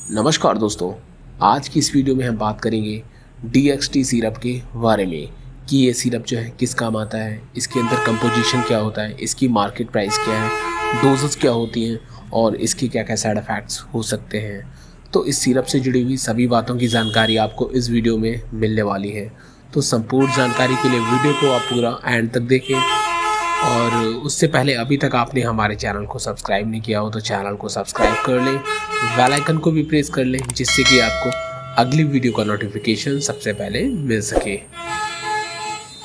नमस्कार दोस्तों, आज की इस वीडियो में हम बात करेंगे DXT सिरप के बारे में कि ये सिरप जो है किस काम आता है, इसके अंदर कंपोजिशन क्या होता है, इसकी मार्केट प्राइस क्या है, डोजेस क्या होती हैं और इसके क्या क्या साइड इफ़ेक्ट्स हो सकते हैं। तो इस सिरप से जुड़ी हुई सभी बातों की जानकारी आपको इस वीडियो में मिलने वाली है। तो संपूर्ण जानकारी के लिए वीडियो को आप पूरा एंड तक देखें और उससे पहले अभी तक आपने हमारे चैनल को सब्सक्राइब नहीं किया हो तो चैनल को सब्सक्राइब कर लें, बेल आइकन को भी प्रेस कर लें जिससे कि आपको अगली वीडियो का नोटिफिकेशन सबसे पहले मिल सके।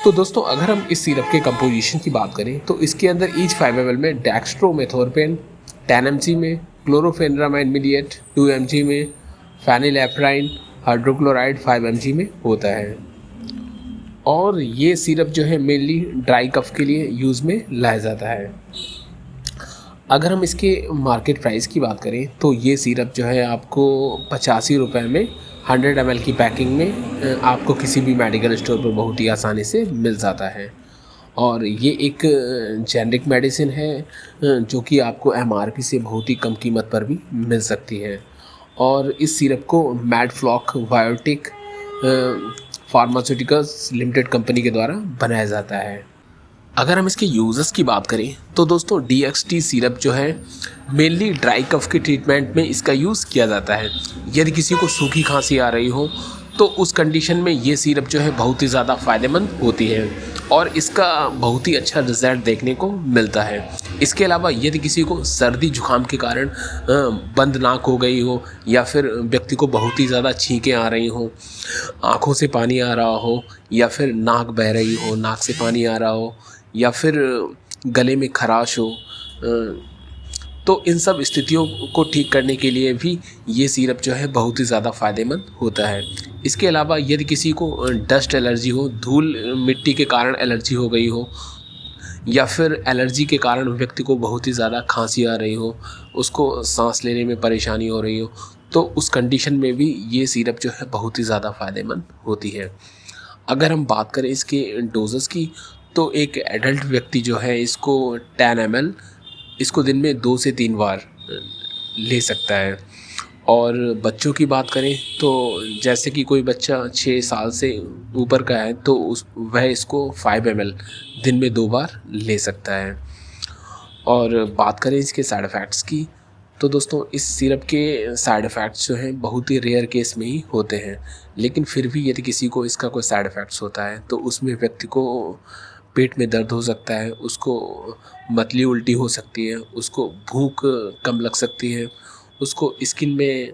तो दोस्तों, अगर हम इस सिरप के कंपोजिशन की बात करें तो इसके अंदर ईच 5 ml में डेक्स्ट्रोमेथोर्पेन 10 mg में, क्लोरोफेनरामाइन मिलिएट 2 mg में, फेनिलएप्राइन हाइड्रोक्लोराइड 5 mg में होता है। और ये सिरप जो है मेनली ड्राई कफ के लिए यूज़ में लाया जाता है। अगर हम इसके मार्केट प्राइस की बात करें तो ये सिरप जो है आपको 85 रुपये में 100 ml की पैकिंग में आपको किसी भी मेडिकल स्टोर पर बहुत ही आसानी से मिल जाता है। और ये एक जेनरिक मेडिसिन है जो कि आपको MRP से बहुत ही कम कीमत पर भी मिल सकती है। और इस सिरप को मैडफ्लॉक बायोटेक फार्मास्यूटिकल्स लिमिटेड कंपनी के द्वारा बनाया जाता है। अगर हम इसके यूज़र्स की बात करें तो दोस्तों DXT सिरप जो है मेनली ड्राई कफ के ट्रीटमेंट में इसका यूज़ किया जाता है। यदि किसी को सूखी खांसी आ रही हो तो उस कंडीशन में ये सिरप जो है बहुत ही ज़्यादा फ़ायदेमंद होती है और इसका बहुत ही अच्छा रिज़ल्ट देखने को मिलता है। इसके अलावा यदि किसी को सर्दी जुकाम के कारण बंद नाक हो गई हो या फिर व्यक्ति को बहुत ही ज़्यादा छींकें आ रही हो, आँखों से पानी आ रहा हो या फिर नाक बह रही हो, नाक से पानी आ रहा हो या फिर गले में खराश हो, तो इन सब स्थितियों को ठीक करने के लिए भी ये सिरप जो है बहुत ही ज़्यादा फ़ायदेमंद होता है। इसके अलावा यदि किसी को डस्ट एलर्जी हो, धूल मिट्टी के कारण एलर्जी हो गई हो या फिर एलर्जी के कारण व्यक्ति को बहुत ही ज़्यादा खांसी आ रही हो, उसको सांस लेने में परेशानी हो रही हो, तो उस कंडीशन में भी ये सिरप जो है बहुत ही ज़्यादा फ़ायदेमंद होती है। अगर हम बात करें इसके डोजेस की तो एक एडल्ट व्यक्ति जो है इसको 10 ml इसको दिन में 2 से 3 बार ले सकता है। और बच्चों की बात करें तो जैसे कि कोई बच्चा 6 साल से ऊपर का है तो वह इसको 5 ml दिन में 2 बार ले सकता है। और बात करें इसके साइड इफ़ेक्ट्स की तो दोस्तों इस सिरप के साइड इफ़ेक्ट्स जो हैं बहुत ही रेयर केस में ही होते हैं, लेकिन फिर भी यदि किसी को इसका कोई साइड इफ़ेक्ट्स होता है तो उसमें व्यक्ति को पेट में दर्द हो सकता है, उसको मतली उल्टी हो सकती है, उसको भूख कम लग सकती है, उसको स्किन में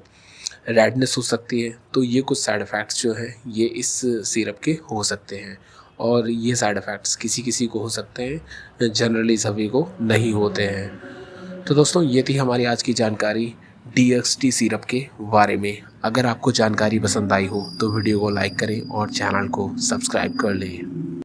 रेडनेस हो सकती है। तो ये कुछ साइड इफ़ेक्ट्स जो हैं ये इस सिरप के हो सकते हैं और ये साइड इफ़ेक्ट्स किसी किसी को हो सकते हैं, जनरली सभी को नहीं होते हैं। तो दोस्तों, ये थी हमारी आज की जानकारी DXT सिरप के बारे में। अगर आपको जानकारी पसंद आई हो तो वीडियो को लाइक करें और चैनल को सब्सक्राइब कर लें।